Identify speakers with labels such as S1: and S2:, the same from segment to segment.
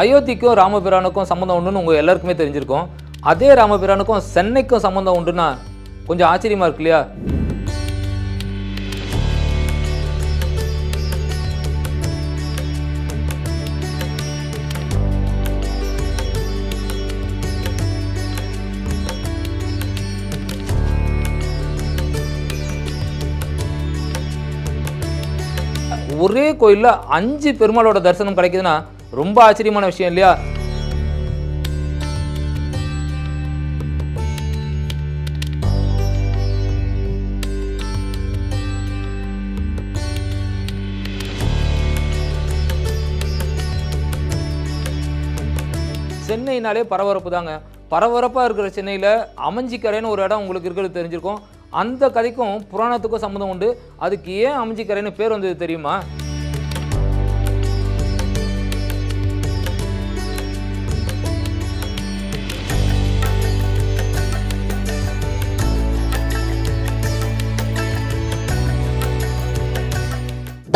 S1: அயோத்திக்கும் ராமபிரானுக்கும் சம்மந்தம் உண்டுன்னு உங்கள் எல்லாருக்குமே தெரிஞ்சிருக்கும். அதே ராமபிரானுக்கும் சென்னைக்கும் சம்மந்தம் உண்டுன்னா கொஞ்சம் ஆச்சரியமாக இருக்கு இல்லையா? ஒரே கோயிலில் 5 பெருமாளோட தரிசனம் கிடைக்குதுன்னா ரொம்ப ஆச்சரியமான விஷயம் இல்லையா? சென்னைனாலே பரபரப்பு தாங்க. பரபரப்பாக இருக்கிற சென்னையில் அமைஞ்சிக்கரைன்னு ஒரு இடம் உங்களுக்கு இருக்கிறது தெரிஞ்சிருக்கும். அந்த கதைக்கும் புராணத்துக்கும் சம்மந்தம் உண்டு. அதுக்கு ஏன் அமைஞ்சிக்கரைன்னு பேர் வந்தது தெரியுமா?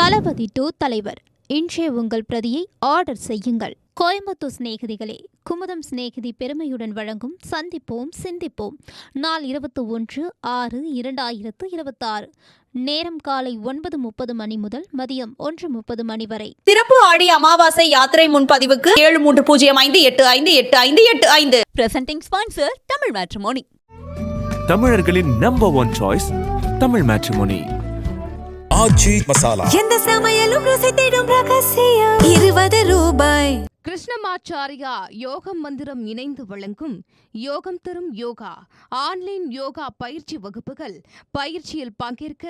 S2: தளபதி டு தலைவர் இன்றைய உங்கள் பிரதியை ஆர்டர் செய்யுங்கள். கோயம்புத்தூர் சிநேகிதிகளே, குமுதம் சிநேகிதி பெருமையுடன் வழங்கும் சந்திப்போம் சிந்திப்போம். நாள் 21/6/2026. நேரம் காலை 9:30 மணி முதல் மதியம் 1:30 மணி வரை.
S3: சிறப்பு ஆடி அமாவாசை யாத்திரை முன்பதிவுக்கு 7305858585.
S4: Presenting sponsor Tamil Matrimony.
S5: தமிழர்களின் number 1 choice Tamil Matrimony.
S6: Aachi Masala,
S3: எந்த சமையலும் ருசி தேடும் ரகசியம். 20 ரூபாய்.
S7: கிருஷ்ணமாச்சாரியா யோகம் மந்திரம் இணைந்து வழங்கும் யோகம் தரும் யோகா ஆன்லைன் யோகா பயிற்சி வகுப்புகள். பயிற்சியில் பங்கேற்க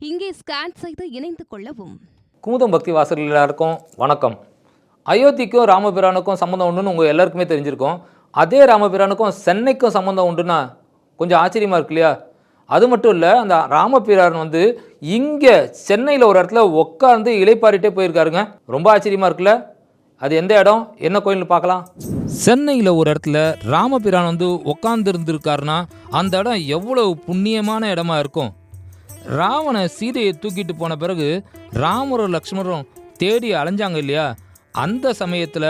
S7: இங்கே ஸ்கேன் செய்து இணைந்து கொள்ளவும்.
S1: குமுதம் பக்தி வாசகர்கள் எல்லாருக்கும் வணக்கம். அயோத்திக்கும் ராமபிரானுக்கும் சம்மந்தம் உண்டுன்னு உங்கள் எல்லாருக்குமே தெரிஞ்சிருக்கும். அதே ராமபிரானுக்கும் சென்னைக்கும் சம்மந்தம் உண்டுன்னா கொஞ்சம் ஆச்சரியமாக இருக்கு இல்லையா? அது மட்டும் இல்லை, அந்த ராமபிரான் இங்கே சென்னையில் ஒரு இடத்துல உட்காந்து இலைப்பாரிட்டே போயிருக்காருங்க. ரொம்ப ஆச்சரியமாக இருக்குல்ல? அது எந்த இடம், என்ன கோயில்னு பார்க்கலாம். சென்னையில் ஒரு இடத்துல ராமபிரான் உட்காந்து இருந்திருக்காருன்னா அந்த இடம் எவ்வளவு புண்ணியமான இடமா இருக்கும். ராவண சீதையை தூக்கிட்டு போன பிறகு ராமரும் லக்ஷ்மணரும் தேடி அலைஞ்சாங்க இல்லையா? அந்த சமயத்தில்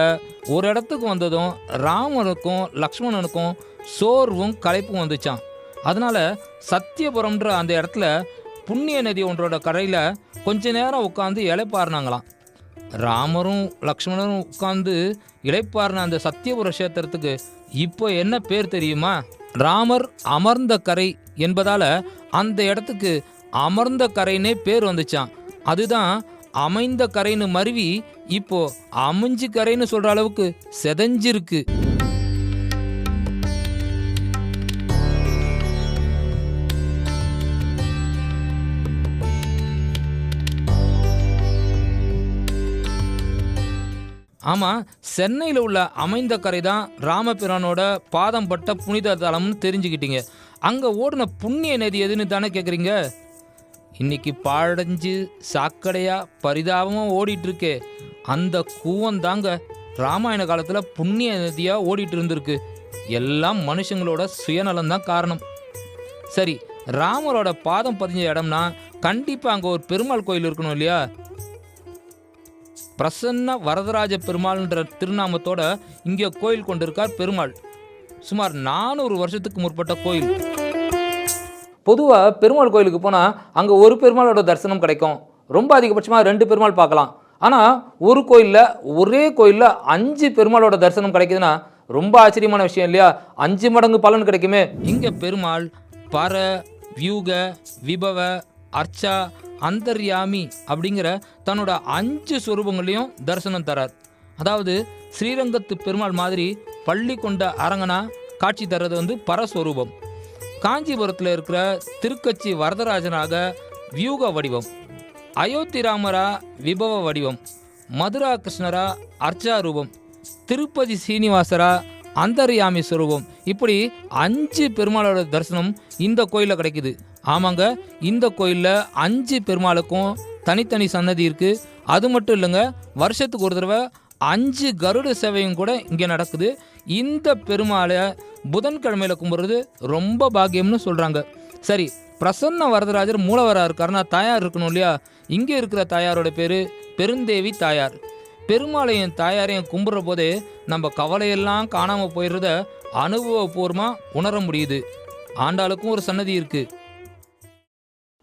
S1: ஒரு இடத்துக்கு வந்ததும் ராமனுக்கும் லக்ஷ்மணனுக்கும் சோர்வும் களைப்பும் வந்துச்சான். அதனால சத்தியபுரம்ன்ற அந்த இடத்துல புண்ணிய நதி ஒன்றோட கரையில் கொஞ்ச நேரம் உட்காந்து இலைப்பாருனாங்களாம். ராமரும் லக்ஷ்மணரும் உட்காந்து இலைப்பாருன அந்த சத்தியபுர கஷேத்திரத்துக்கு இப்போ என்ன பேர் தெரியுமா? ராமர் அமர்ந்த கரை என்பதால் அந்த இடத்துக்கு அமர்ந்த கரைன்னே பேர் வந்துச்சான். அதுதான் அமைந்த கரைன்னு மருவி இப்போ அமைஞ்சு கரைன்னு சொல்கிற அளவுக்கு செதஞ்சிருக்கு. ஆமாம், சென்னையில் உள்ள அமைந்த கரை தான் ராமபிரானோட பாதம் பட்ட புனித தலம்னு தெரிஞ்சுக்கிட்டீங்க. அங்கே ஓடின புண்ணிய நதி எதுன்னு தானே கேட்குறீங்க? இன்னைக்கு பாழடைஞ்சு சாக்கடையாக பரிதாபமாக ஓடிட்டுருக்கே அந்த கூவந்தாங்க ராமாயண காலத்தில் புண்ணிய நதியாக ஓடிட்டு இருந்திருக்கு. எல்லாம் மனுஷங்களோட சுயநலம்தான் காரணம். சரி, ராமரோட பாதம் பதிஞ்ச இடம்னா கண்டிப்பாக அங்கே ஒரு பெருமாள் கோயில் இருக்கணும் இல்லையா? பிரசன்ன வரதராஜ பெருமாள்ன்ற திருநாமத்தோட இங்கே கோயில் கொண்டிருக்கார் பெருமாள். சுமார் 400 வருஷத்துக்கு முற்பட்ட கோயில். பொதுவாக பெருமாள் கோயிலுக்கு போனால் அங்கே ஒரு பெருமாளோட தரிசனம் கிடைக்கும். ரொம்ப அதிகபட்சமாக 2 பெருமாள் பார்க்கலாம். ஆனால் ஒரு கோயிலில் ஒரே கோயிலில் 5 பெருமாளோட தரிசனம் கிடைக்குதுன்னா ரொம்ப ஆச்சரியமான விஷயம் இல்லையா? 5 மடங்கு பலன் கிடைக்குமே. இங்கே பெருமாள் பர, வியூக, விபவ, அர்ச்சா, அந்தர்யாமி அப்படிங்கிற தன்னோட 5 சொரூபங்களையும் தரிசனம் தரார். அதாவது ஸ்ரீரங்கத்து பெருமாள் மாதிரி பள்ளி கொண்ட அரங்கனா காட்சி தர்றது பரஸ்வரூபம். காஞ்சிபுரத்தில் இருக்கிற திருக்கச்சி வரதராஜனாக வியூக வடிவம், அயோத்தி ராமரா விபவ வடிவம், மதுரா கிருஷ்ணரா அர்ச்சா ரூபம், திருப்பதி சீனிவாசரா அந்தர்யாமி ஸ்வரூபம். இப்படி 5 பெருமாளோட தரிசனம் இந்த கோயிலில் கிடைக்குது. ஆமாங்க, இந்த கோயிலில் 5 பெருமாளுக்கும் தனித்தனி சன்னதி இருக்குது. அது மட்டும் இல்லைங்க, வருஷத்துக்கு ஒரு தடவை 5 கருட சேவையும் கூட இங்கே நடக்குது. இந்த பெருமாளை புதன்கிழமையில் கும்பிட்றது ரொம்ப பாக்கியம்னு சொல்கிறாங்க. சரி, பிரசன்ன வரதராஜர் மூலவராக இருக்காருன்னா தாயார் இருக்கணும் இல்லையா? இங்கே இருக்கிற தாயாரோட பேர் பெருந்தேவி தாயார். பெருமாளையும் தாயாரையும் கும்பிட்ற போதே நம்ம கவலையெல்லாம் காணாமல் போயிடுறத அனுபவபூர்வமாக உணர முடியுது. ஆண்டாளுக்கும் ஒரு சன்னதி இருக்குது.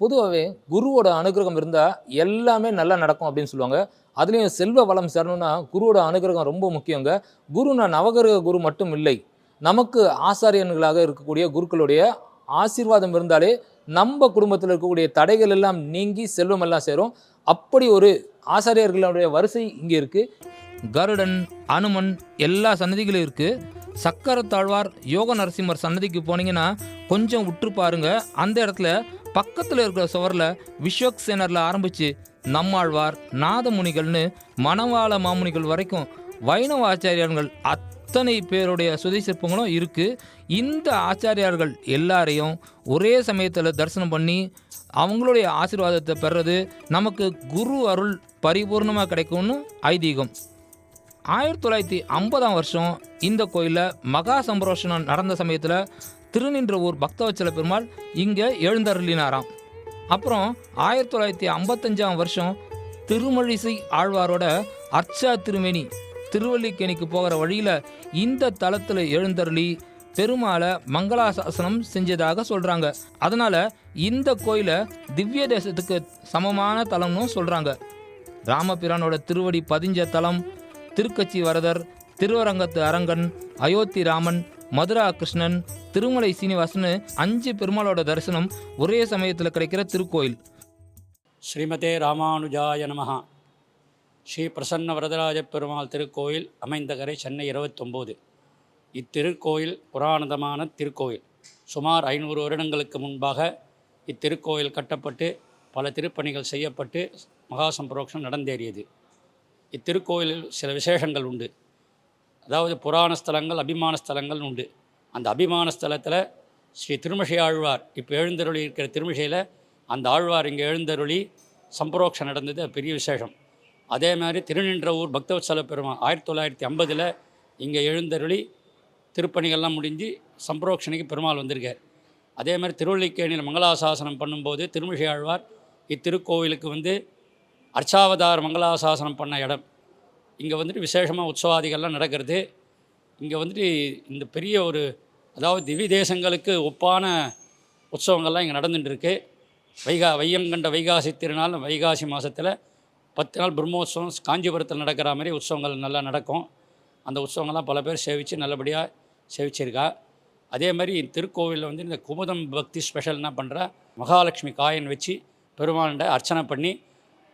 S1: பொதுவாகவே குருவோட அனுகிரகம் இருந்தால் எல்லாமே நல்லா நடக்கும் அப்படின்னு சொல்லுவாங்க. அதுலேயும் செல்வ வளம் சேரணும்னா குருவோட அனுகிரகம் ரொம்ப முக்கியங்க. குருனா நவகிரக குரு மட்டும் இல்லை, நமக்கு ஆசாரியன்களாக இருக்கக்கூடிய குருக்களுடைய ஆசீர்வாதம் இருந்தாலே நம்ம குடும்பத்தில் இருக்கக்கூடிய தடைகள் எல்லாம் நீங்கி செல்வம் எல்லாம் சேரும். அப்படி ஒரு ஆசாரியர்களுடைய வரிசை இங்கே இருக்குது. கருடன், அனுமன் எல்லா சன்னதிகளும் இருக்குது. சக்கரத்தாழ்வார், யோக நரசிம்மர் சன்னதிக்கு போனீங்கன்னா கொஞ்சம் உற்று பாருங்க. அந்த இடத்துல பக்கத்தில் இருக்கிற சுவரில் விஸ்வக்சேனரில் ஆரம்பித்து நம்மாழ்வார், நாதமுனிகள்னு மணவாள மாமுனிகள் வரைக்கும் வைணவ ஆச்சாரியர்கள் அத்தனை பேருடைய சுதை சிற்பங்களும் இருக்குது. இந்த ஆச்சாரியார்கள் எல்லாரையும் ஒரே சமயத்தில் தரிசனம் பண்ணி அவங்களுடைய ஆசீர்வாதத்தை பெறுறது நமக்கு குரு அருள் பரிபூர்ணமாக கிடைக்கும்னு ஐதீகம். 1950ஆம் வருஷம் இந்த கோயிலில் மகா சம்பரோஷனம் நடந்த சமயத்தில் திருநின்றவூர் பக்தவச்சல பெருமாள் இங்கே எழுந்தருளினாராம். அப்புறம் 1955ஆம் வருஷம் திருமழிசை ஆழ்வாரோட அர்ச்சா திருமேனி திருவல்லிக்கேணிக்கு போகிற வழியில் இந்த தலத்தில் எழுந்தருளி பெருமாளை மங்களாசாசனம் செஞ்சதாக சொல்கிறாங்க. அதனால் இந்த கோயிலை திவ்ய தேசத்துக்கு சமமான தலம்னு சொல்கிறாங்க. ராமபிரானோட திருவடி பதிஞ்ச தலம் திருக்கச்சி வரதர், திருவரங்கத்து அரங்கன், அயோத்தி ராமன், மதுரா கிருஷ்ணன், திருமலை சீனிவாசன் 5 பெருமாளோட தரிசனம் ஒரே சமயத்தில் கிடைக்கிற திருக்கோயில்.
S8: ஸ்ரீமதே ராமானுஜாய நமஹ. ஸ்ரீ பிரசன்ன வரதராஜ பெருமாள் திருக்கோயில் அமைந்தகரை, சென்னை 29. இத்திருக்கோயில் புராணதமான திருக்கோயில். சுமார் 500 வருடங்களுக்கு முன்பாக இத்திருக்கோயில் கட்டப்பட்டு பல திருப்பணிகள் செய்யப்பட்டு மகாசம்பரோக்ஷம் நடந்தேறியது. இத்திருக்கோயிலில் சில விசேஷங்கள் உண்டு. அதாவது புராண ஸ்தலங்கள், அபிமான ஸ்தலங்கள் உண்டு. அந்த அபிமான ஸ்தலத்தில் ஸ்ரீ திருமிஷை ஆழ்வார் இப்போ எழுந்தருளி இருக்கிற திருமிஷையில் அந்த ஆழ்வார் இங்கே எழுந்தருளி சம்பரோக்ஷம் நடந்தது, அது பெரிய விசேஷம். அதே மாதிரி திருநின்றவூர் பக்தவத்சல பெருமாள் 1950 இங்கே எழுந்தருளி திருப்பணிகள்லாம் முடிஞ்சு சம்பரோக்ஷனுக்கு பெருமாள் வந்திருக்கார். அதே மாதிரி திருவல்லிக்கேணியில் மங்களாசாசனம் பண்ணும்போது திருமிஷை ஆழ்வார் இத்திருக்கோவிலுக்கு வந்து அர்ச்சாவதார மங்களாசாசனம் பண்ண இடம். இங்கே வந்துட்டு விசேஷமாக உற்சவாதிகள்லாம் நடக்கிறது. இங்கே வந்துட்டு இந்த பெரிய ஒரு, அதாவது திவ்ய தேசங்களுக்கு ஒப்பான உற்சவங்கள்லாம் இங்கே நடந்துட்டுருக்கு. வையங்கண்ட வைகாசி திருநாள், வைகாசி மாதத்தில் 10 நாள் பிரம்மோற்சவம் காஞ்சிபுரத்தில் நடக்கிற மாதிரி உற்சவங்கள் நல்லா நடக்கும். அந்த உற்சவங்கள்லாம் பல பேர் சேவித்து நல்லபடியாக சேவிச்சிருக்கா. அதே மாதிரி திருக்கோவிலில் வந்து இந்த குமுதம் பக்தி ஸ்பெஷல் என்ன பண்ணுறா, மகாலட்சுமி காயின் வச்சு பெருமாள்கிட்ட அர்ச்சனை பண்ணி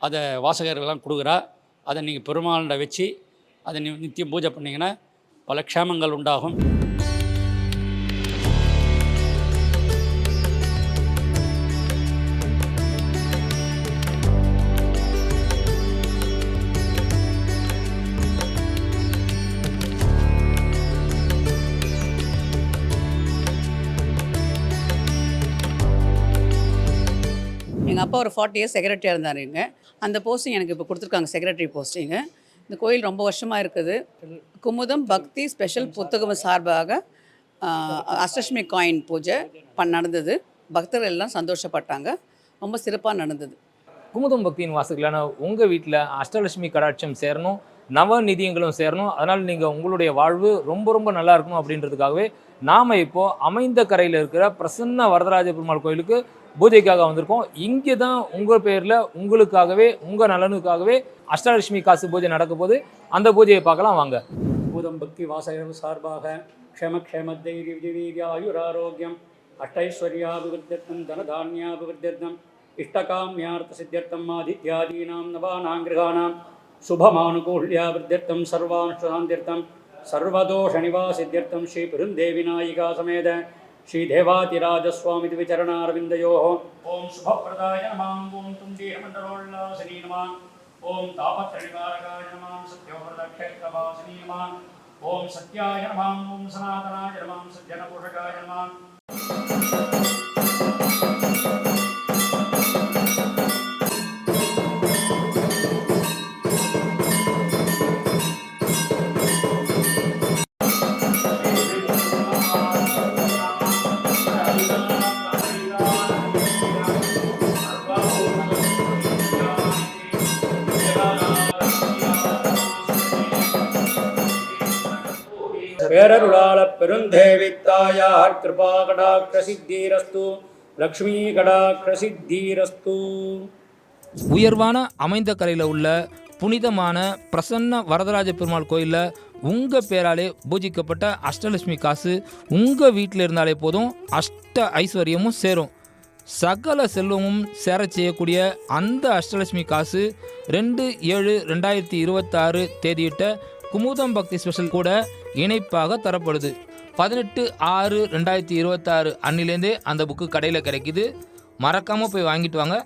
S8: அதை வாசகர்கள்லாம் கொடுக்குறா. அதை நீங்கள் பெருமாள்கிட்ட வச்சு அதை நித்தியம் பூஜை பண்ணிங்கன்னா பல க்ஷேமங்கள் உண்டாகும்.
S9: எங்கள் அப்பா ஒரு 40 இயர்ஸ் செக்ரட்டரியாக இருந்தாருங்க. அந்த போஸ்டிங் எனக்கு இப்போ கொடுத்துருக்காங்க, செக்ரட்டரி போஸ்டிங்கு. இந்த கோயில் ரொம்ப வருஷமாக இருக்குது. குமுதம் பக்தி ஸ்பெஷல் புத்தகம் சார்பாக அஷ்டலட்சுமி காயின் பூஜை நடந்தது. பக்தர்கள் எல்லாம் சந்தோஷப்பட்டாங்க. ரொம்ப சிறப்பாக நடந்தது.
S1: குமுதம் பக்தியின் வாசகர்களான உங்கள் வீட்டில் அஷ்டலட்சுமி கடாட்சம் சேரணும், நவநிதியங்களும் சேரணும், அதனால் நீங்கள் உங்களுடைய வாழ்வு ரொம்ப ரொம்ப நல்லா இருக்கணும் அப்படின்றதுக்காகவே நாம் இப்போது அமைந்த கரையில் இருக்கிற பிரசன்ன வரதராஜ பெருமாள் கோயிலுக்கு பூஜைக்காக வந்திருக்கோம். இங்கே தான் உங்கள் பேரில் உங்களுக்காகவே, உங்கள் நலனுக்காகவே அஷ்டலட்சுமி காசு பூஜை நடக்க போது. அந்த பூஜையை பார்க்கலாம் வாங்க.
S8: பூதம் பக்தி வாசகர்கள் சார்பாக க்ஷேம ஆயுராரோக்கியம் அஷ்டைஸ்வர்யாபிவிருத்தியர்த்தம் தனதானியாபிவிருத்தியர்த்தம் இஷ்டகாமியார்த்த சித்தியர்த்தம் ஆதித்யாதீனாம் நவானாம் கிரகாணாம் சுபமானுகூல்யாபிருத்தியர்த்தம் சர்வானுஷ்டாந்தியர்த்தம் சர்வதோஷ நிவாசித்தியர்த்தம் ஸ்ரீ பெருந்தேவி நாயிகா சமேத ஸ்ரீ தேவாதிராஜஸ்வாமி விச்சரணாரவிந்தயோः ஓம் சுபப்பிரதாய நமாம். ஓம் துண்டீரமண்டலோல்லாசினி நமாம். ஓம் தாபத்ரணிகாரகாய நமாம். சத்யோவரதக்ஷேத்ரவாசினி நமாம். ஓம் சத்யாய நமாம். ஓம் சனாதனாய நமாம். சத்யனபூஷகாய நமாம். பேரருளாளப் பெருந்தேவித்தாயார் கிருபா கடாக்ஷ சித்தீரஸ்து லக்ஷ்மீ கடாக்ஷ சித்தீரஸ்து.
S1: உயர்வான அமைந்த கரையில் உள்ள புனிதமான பிரசன்ன வரதராஜ பெருமாள் கோயிலில் உங்கள் பேராலே பூஜிக்கப்பட்ட அஷ்டலட்சுமி காசு உங்கள் வீட்டில் இருந்தாலே போதும், அஷ்ட ஐஸ்வர்யமும் சேரும். சகல செல்வமும் சேரச் செய்யக்கூடிய அந்த அஷ்டலட்சுமி காசு 2/7/2026 தேதியிட்ட குமுதம் பக்தி ஸ்பெஷல் கூட இணைப்பாக தரப்படுது. 18/6/2026 அன்னிலேருந்தே அந்த புக்கு கடையில் கிடைக்குது. மறக்காமல் போய் வாங்கிட்டு வாங்க.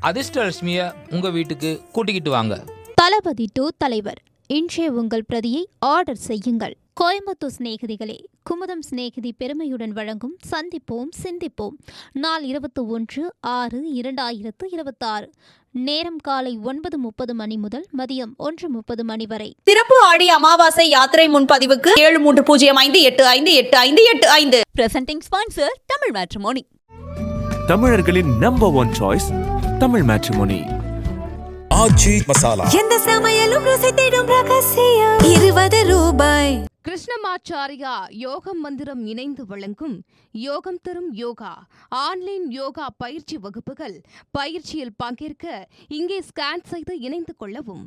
S1: அதிர்ஷ்டலட்சுமியை உங்கள் வீட்டுக்கு கூட்டிக்கிட்டு வாங்க.
S2: தளபதி டு தலைவர் இன்றைய உங்கள் பிரதியை ஆர்டர் செய்யுங்கள். கோயம்புத்தூர் சிநேகிதிகளே, குமுதம் சிநேகிதி பெருமையுடன் வழங்கும் சந்திப்போம் சிந்திப்போம் நாள் 21/6/2026. நேரம் காலை 9:30 மணி முதல் மதியம் 1:30 மணி வரை.
S4: சிறப்பு ஆடி அமாவாசை யாத்திரை முன்பதிவுக்கு 7305858585. Presenting sponsor Tamil Matrimony.
S5: தமிழர்களின் number one choice Tamil Matrimony.
S6: Aachi Masala.
S3: எந்த சமையலும் ருசி தேடும் ரகசியம் 20 ரூபாய்.
S7: கிருஷ்ணமாச்சாரியா யோகம் மந்திரம் இணைந்து வழங்கும் யோகம் தரும் யோகா ஆன்லைன் யோகா பயிற்சி வகுப்புகள். பயிற்சியில் பங்கேற்க இங்கே ஸ்கேன் செய்து இணைந்து கொள்ளவும்.